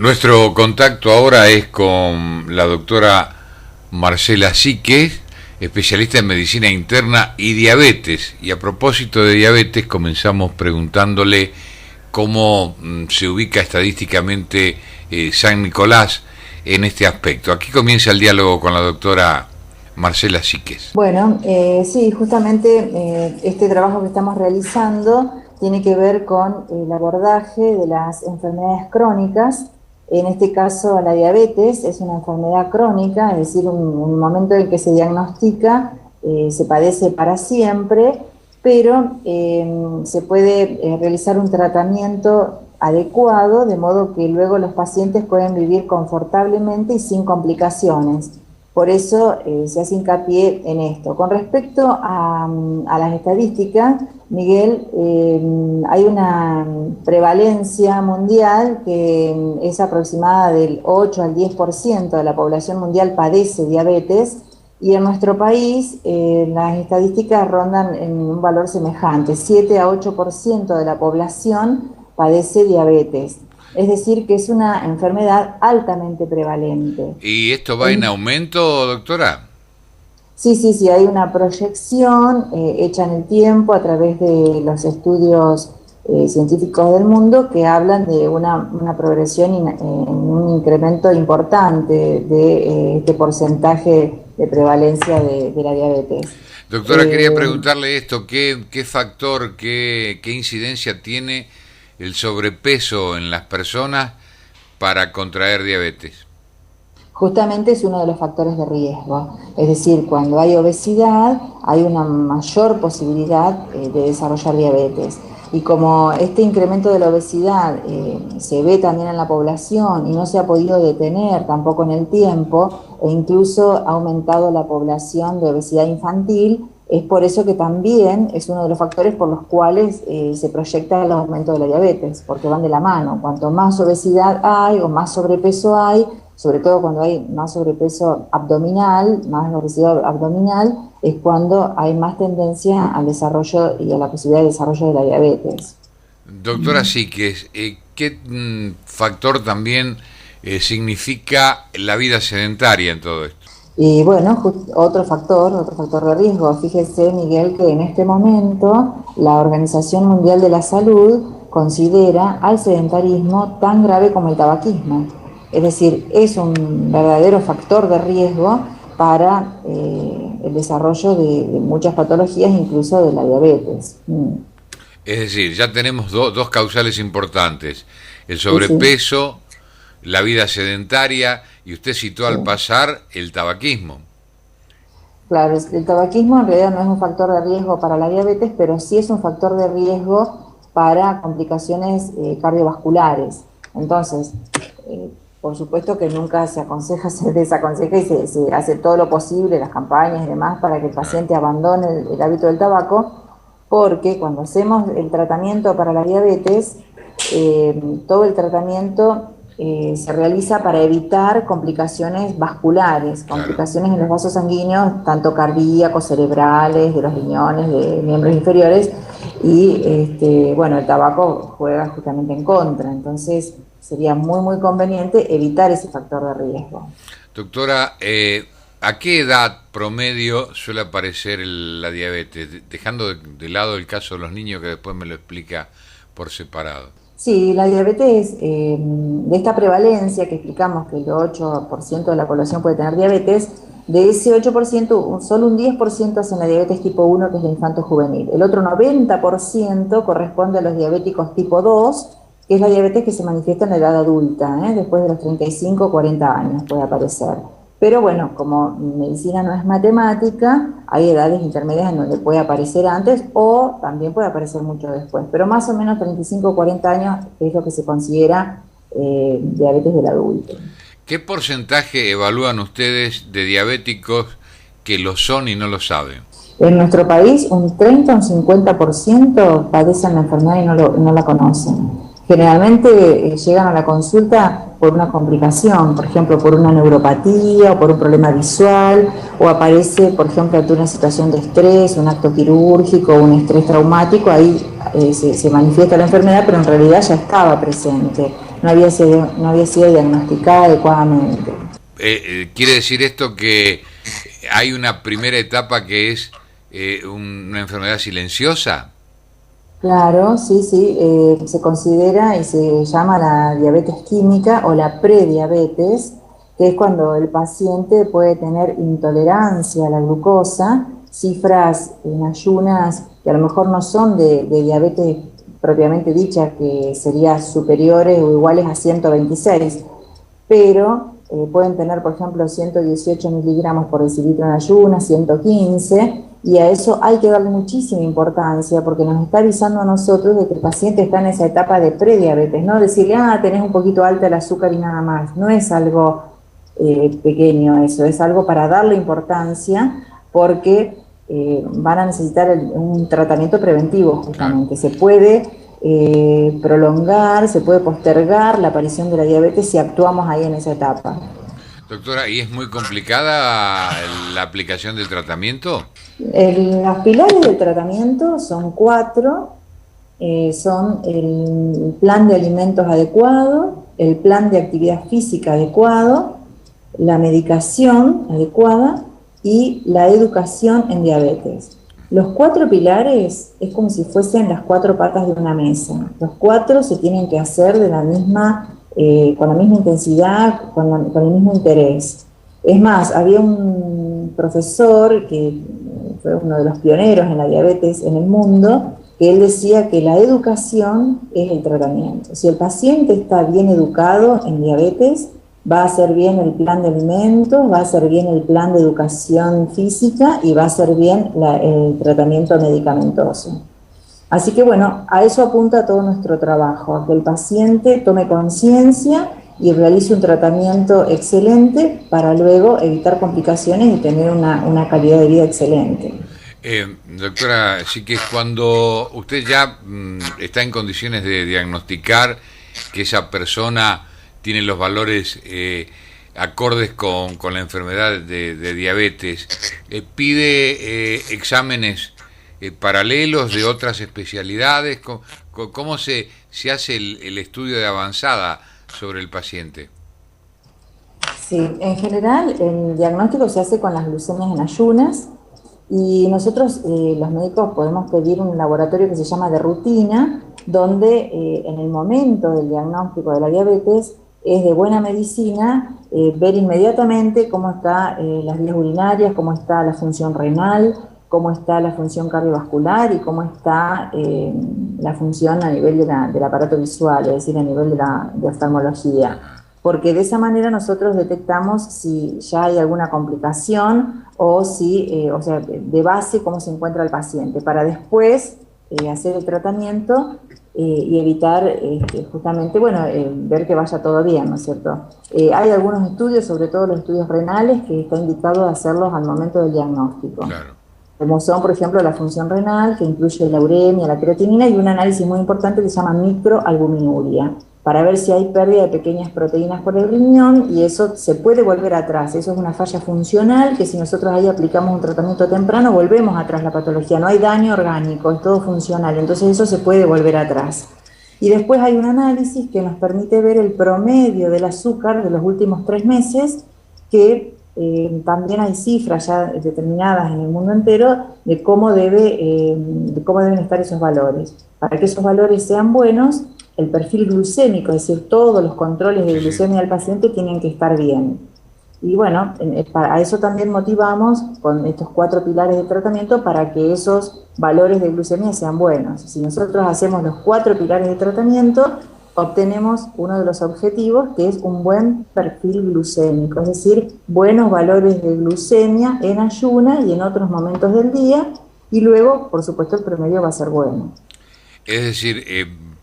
Nuestro contacto ahora es con la doctora Marcela Síquez, especialista en medicina interna y diabetes. Y a propósito de diabetes, comenzamos preguntándole cómo se ubica estadísticamente San Nicolás en este aspecto. Aquí comienza el diálogo con la doctora Marcela Síquez. Bueno, sí, justamente este trabajo que estamos realizando tiene que ver con el abordaje de las enfermedades crónicas. En este caso, la diabetes es una enfermedad crónica, es decir, un momento en que se diagnostica, se padece para siempre, pero se puede realizar un tratamiento adecuado, de modo que luego los pacientes pueden vivir confortablemente y sin complicaciones. Por eso se hace hincapié en esto. Con respecto a las estadísticas, Miguel, hay una prevalencia mundial que es aproximada del 8 al 10% de la población mundial padece diabetes, y en nuestro país las estadísticas rondan en un valor semejante, 7 a 8% de la población padece diabetes. Es decir, que es una enfermedad altamente prevalente. ¿Y esto va en aumento, doctora? Sí, hay una proyección hecha en el tiempo a través de los estudios científicos del mundo que hablan de una progresión en un incremento importante de este porcentaje de prevalencia de la diabetes. Doctora, quería preguntarle esto, ¿qué factor, qué incidencia tiene el sobrepeso en las personas para contraer diabetes? Justamente es uno de los factores de riesgo, es decir, cuando hay obesidad hay una mayor posibilidad de desarrollar diabetes. Y como este incremento de la obesidad se ve también en la población y no se ha podido detener tampoco en el tiempo, e incluso ha aumentado la población de obesidad infantil, es por eso que también es uno de los factores por los cuales se proyecta el aumento de la diabetes, porque van de la mano. Cuanto más obesidad hay o más sobrepeso hay, sobre todo cuando hay más sobrepeso abdominal, más obesidad abdominal, es cuando hay más tendencia al desarrollo y a la posibilidad de desarrollo de la diabetes. Doctora Síquez, ¿qué factor también significa la vida sedentaria en todo esto? Y bueno, otro factor de riesgo. Fíjese, Miguel, que en este momento la Organización Mundial de la Salud considera al sedentarismo tan grave como el tabaquismo. Es decir, es un verdadero factor de riesgo para el desarrollo de muchas patologías, incluso de la diabetes. Es decir, ya tenemos dos causales importantes, el Sí. sobrepeso, la vida sedentaria, y usted citó al pasar el tabaquismo. Claro, el tabaquismo en realidad no es un factor de riesgo para la diabetes, pero sí es un factor de riesgo para complicaciones cardiovasculares. Entonces, por supuesto que nunca se aconseja, se desaconseja y se hace todo lo posible, las campañas y demás, para que el paciente abandone el hábito del tabaco, porque cuando hacemos el tratamiento para la diabetes, todo el tratamiento se realiza para evitar complicaciones vasculares, Claro. complicaciones en los vasos sanguíneos, tanto cardíacos, cerebrales, de los riñones, de miembros inferiores, y bueno, el tabaco juega justamente en contra, entonces sería muy conveniente evitar ese factor de riesgo. Doctora, ¿a qué edad promedio suele aparecer la diabetes? Dejando de lado el caso de los niños, que después me lo explica por separado. Sí, la diabetes, de esta prevalencia que explicamos que el 8% de la población puede tener diabetes, de ese 8%, solo un 10% hacen la diabetes tipo 1, que es la infanto-juvenil. El otro 90% corresponde a los diabéticos tipo 2, que es la diabetes que se manifiesta en la edad adulta, después de los 35 o 40 años puede aparecer. Pero bueno, como medicina no es matemática, hay edades intermedias en donde puede aparecer antes o también puede aparecer mucho después. Pero más o menos 35 o 40 años es lo que se considera diabetes del adulto. ¿Qué porcentaje evalúan ustedes de diabéticos que lo son y no lo saben? En nuestro país un 30 o un 50% padecen la enfermedad y no la conocen. Generalmente llegan a la consulta por una complicación, por ejemplo, por una neuropatía o por un problema visual, o aparece, por ejemplo, ante una situación de estrés, un acto quirúrgico, un estrés traumático, ahí se manifiesta la enfermedad, pero en realidad ya estaba presente. no había sido diagnosticada adecuadamente. ¿Quiere decir esto que hay una primera etapa que es una enfermedad silenciosa? Claro, sí, sí, se considera y se llama la diabetes química o la prediabetes, que es cuando el paciente puede tener intolerancia a la glucosa, cifras en ayunas que a lo mejor no son de diabetes propiamente dicha, que serían superiores o iguales a 126, pero pueden tener, por ejemplo, 118 miligramos por decilitro en ayunas, 115, y a eso hay que darle muchísima importancia porque nos está avisando a nosotros de que el paciente está en esa etapa de prediabetes, no decirle, tenés un poquito alta el azúcar y nada más, no es algo pequeño eso, es algo para darle importancia porque van a necesitar un tratamiento preventivo justamente, se puede prolongar, se puede postergar la aparición de la diabetes si actuamos ahí en esa etapa. Doctora, ¿y es muy complicada la aplicación del tratamiento? Los pilares del tratamiento son 4, son el plan de alimentos adecuado, el plan de actividad física adecuado, la medicación adecuada y la educación en diabetes. Los 4 pilares es como si fuesen las 4 patas de una mesa. Los 4 se tienen que hacer de la misma, con la misma intensidad, con el mismo interés. Es más, había un profesor que fue uno de los pioneros en la diabetes en el mundo, que él decía que la educación es el tratamiento. Si el paciente está bien educado en diabetes, va a hacer bien el plan de alimentos, va a hacer bien el plan de educación física y va a hacer bien el tratamiento medicamentoso. Así que bueno, a eso apunta todo nuestro trabajo, a que el paciente tome conciencia y realice un tratamiento excelente para luego evitar complicaciones y tener una calidad de vida excelente. Doctora, sí que cuando usted ya está en condiciones de diagnosticar que esa persona tiene los valores acordes con la enfermedad de diabetes, pide exámenes paralelos de otras especialidades. ¿Cómo se hace el estudio de avanzada sobre el paciente? Sí, en general el diagnóstico se hace con las glucemias en ayunas y nosotros los médicos podemos pedir un laboratorio que se llama de rutina, donde en el momento del diagnóstico de la diabetes es de buena medicina ver inmediatamente cómo están las vías urinarias, cómo está la función renal, cómo está la función cardiovascular y cómo está la función a nivel del aparato visual, es decir, a nivel de oftalmología. Porque de esa manera nosotros detectamos si ya hay alguna complicación o si, o sea, de base cómo se encuentra el paciente, para después hacer el tratamiento y evitar justamente, bueno, ver que vaya todo bien, ¿no es cierto? Hay algunos estudios, sobre todo los estudios renales, que está indicado hacerlos al momento del diagnóstico. Claro. Como son, por ejemplo, la función renal, que incluye la uremia, la creatinina, y un análisis muy importante que se llama microalbuminuria, para ver si hay pérdida de pequeñas proteínas por el riñón, y eso se puede volver atrás. Eso es una falla funcional, que si nosotros ahí aplicamos un tratamiento temprano, volvemos atrás la patología. No hay daño orgánico, es todo funcional, entonces eso se puede volver atrás. Y después hay un análisis que nos permite ver el promedio del azúcar de los últimos 3 meses, que también hay cifras ya determinadas en el mundo entero de cómo deben estar esos valores. Para que esos valores sean buenos, el perfil glucémico, es decir, todos los controles de glucemia del paciente tienen que estar bien. Y bueno, a eso también motivamos con estos 4 pilares de tratamiento para que esos valores de glucemia sean buenos. Si nosotros hacemos los 4 pilares de tratamiento, obtenemos uno de los objetivos, que es un buen perfil glucémico, es decir, buenos valores de glucemia en ayuna y en otros momentos del día, y luego, por supuesto, el promedio va a ser bueno. Es decir,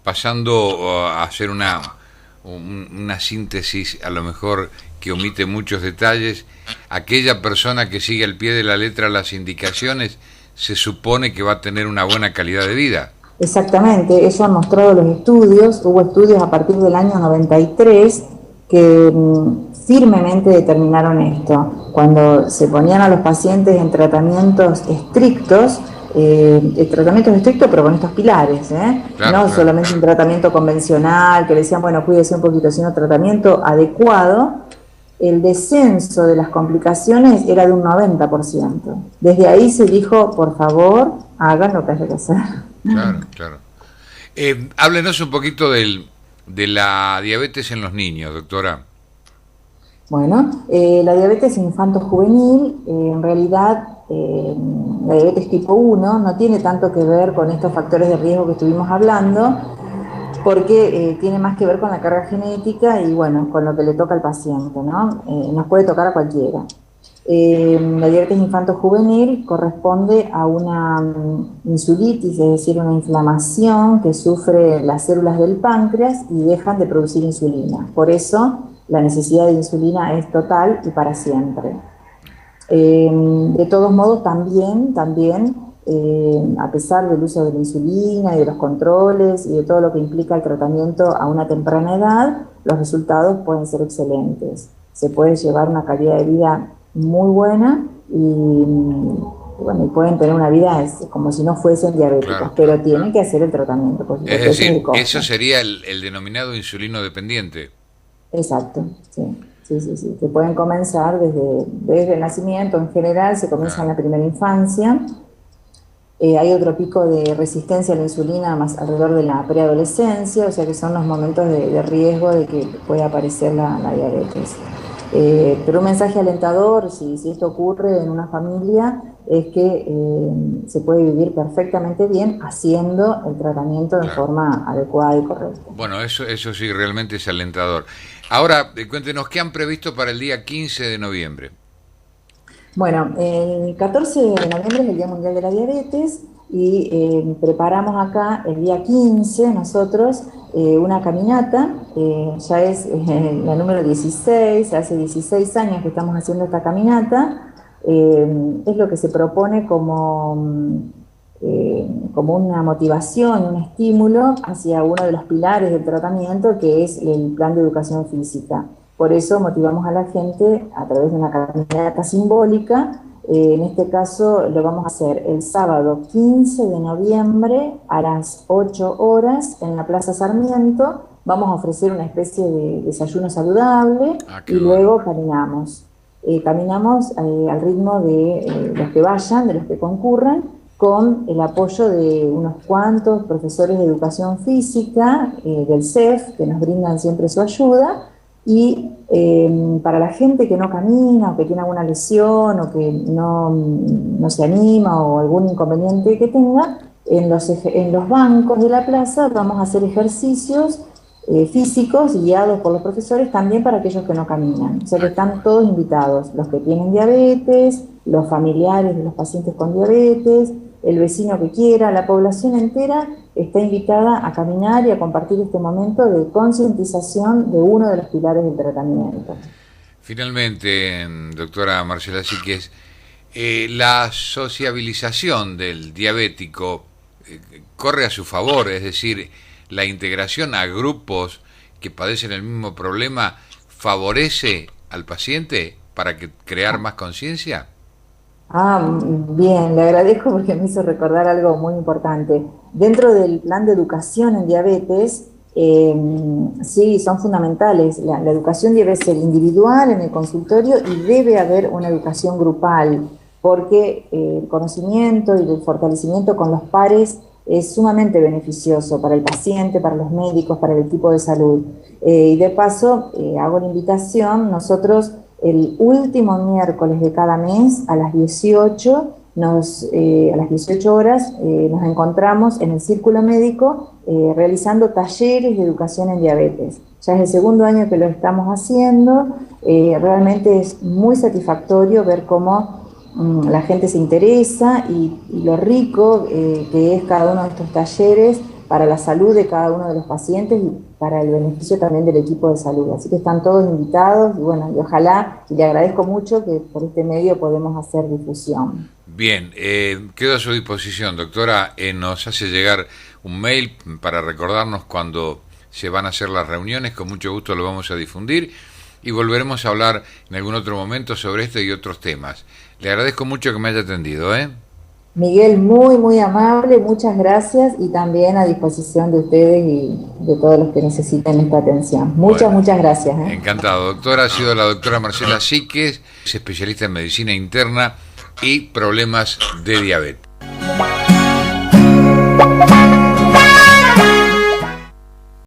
pasando a hacer una síntesis, a lo mejor que omite muchos detalles, aquella persona que sigue al pie de la letra las indicaciones, se supone que va a tener una buena calidad de vida. Exactamente, eso han mostrado los estudios. Hubo estudios a partir del año 93 que firmemente determinaron esto. Cuando se ponían a los pacientes en tratamientos estrictos, el tratamiento es estricto, pero con estos pilares, Claro, no claro. solamente un tratamiento convencional, que le decían, bueno, cuídese un poquito, sino tratamiento adecuado. El descenso de las complicaciones era de un 90%. Desde ahí se dijo, por favor, hagan lo que haya que hacer. Claro, claro. Háblenos un poquito de la diabetes en los niños, doctora. Bueno, la diabetes infanto-juvenil, en realidad, la diabetes tipo 1 no tiene tanto que ver con estos factores de riesgo que estuvimos hablando, porque tiene más que ver con la carga genética y, bueno, con lo que le toca al paciente, ¿no? Nos puede tocar a cualquiera. La diabetes infanto-juvenil corresponde a una insulitis, es decir, una inflamación que sufre las células del páncreas y dejan de producir insulina. Por eso la necesidad de insulina es total y para siempre. De todos modos, también a pesar del uso de la insulina y de los controles y de todo lo que implica el tratamiento a una temprana edad, los resultados pueden ser excelentes. Se puede llevar una calidad de vida muy buena bueno, y pueden tener una vida como si no fuesen diabéticos, Claro, pero claro. tienen que hacer el tratamiento, por Es supuesto, ese es el decir, costo. eso sería el denominado insulino dependiente. Exacto, sí. Sí, que pueden comenzar desde el nacimiento. En general se comienza en Claro, la primera infancia. Hay otro pico de resistencia a la insulina más alrededor de la preadolescencia, o sea que son los momentos de riesgo de que pueda aparecer la diabetes. Pero un mensaje alentador, si esto ocurre en una familia, es que se puede vivir perfectamente bien haciendo el tratamiento de claro. forma adecuada y correcta. Bueno, eso sí realmente es alentador. Ahora, cuéntenos, ¿qué han previsto para el día 15 de noviembre? Bueno, el 14 de noviembre es el Día Mundial de la Diabetes y preparamos acá el día 15 nosotros una caminata, ya es la número 16, hace 16 años que estamos haciendo esta caminata, es lo que se propone como una motivación, un estímulo hacia uno de los pilares del tratamiento, que es el plan de educación física. Por eso motivamos a la gente a través de una caminata simbólica. En este caso lo vamos a hacer el sábado 15 de noviembre a las 8 horas en la Plaza Sarmiento. Vamos a ofrecer una especie de desayuno saludable Ah, y qué bueno. luego caminamos. Caminamos al ritmo de los que vayan, de los que concurran, con el apoyo de unos cuantos profesores de educación física del CEF, que nos brindan siempre su ayuda, y para la gente que no camina o que tiene alguna lesión o que no se anima o algún inconveniente que tenga, en los bancos de la plaza vamos a hacer ejercicios físicos guiados por los profesores también para aquellos que no caminan. O sea que Ah, qué están bueno. todos invitados, los que tienen diabetes, los familiares de los pacientes con diabetes, el vecino que quiera, la población entera está invitada a caminar y a compartir este momento de concientización de uno de los pilares del tratamiento. Finalmente, doctora Marcela Síquez, la sociabilización del diabético corre a su favor, es decir, la integración a grupos que padecen el mismo problema favorece al paciente para crear más conciencia. Bien, le agradezco porque me hizo recordar algo muy importante. Dentro del plan de educación en diabetes, sí, son fundamentales. La educación debe ser individual en el consultorio y debe haber una educación grupal, porque el conocimiento y el fortalecimiento con los pares es sumamente beneficioso para el paciente, para los médicos, para el equipo de salud. Y de paso, hago la invitación, nosotros el último miércoles de cada mes a las 18, a las 18 horas nos encontramos en el Círculo Médico realizando talleres de educación en diabetes. Ya es el segundo año que lo estamos haciendo, realmente es muy satisfactorio ver cómo la gente se interesa y lo rico que es cada uno de estos talleres para la salud de cada uno de los pacientes y para el beneficio también del equipo de salud. Así que están todos invitados y bueno, y ojalá, y le agradezco mucho que por este medio podemos hacer difusión. Bien, quedo a su disposición, doctora. Nos hace llegar un mail para recordarnos cuando se van a hacer las reuniones. Con mucho gusto lo vamos a difundir y volveremos a hablar en algún otro momento sobre este y otros temas. Le agradezco mucho que me haya atendido, ¿eh? Miguel, muy, muy amable, muchas gracias y también a disposición de ustedes y de todos los que necesiten esta atención. Muchas, Bueno, muchas gracias. encantado, doctora. Ha sido la doctora Marcela Síquez, es especialista en medicina interna y problemas de diabetes.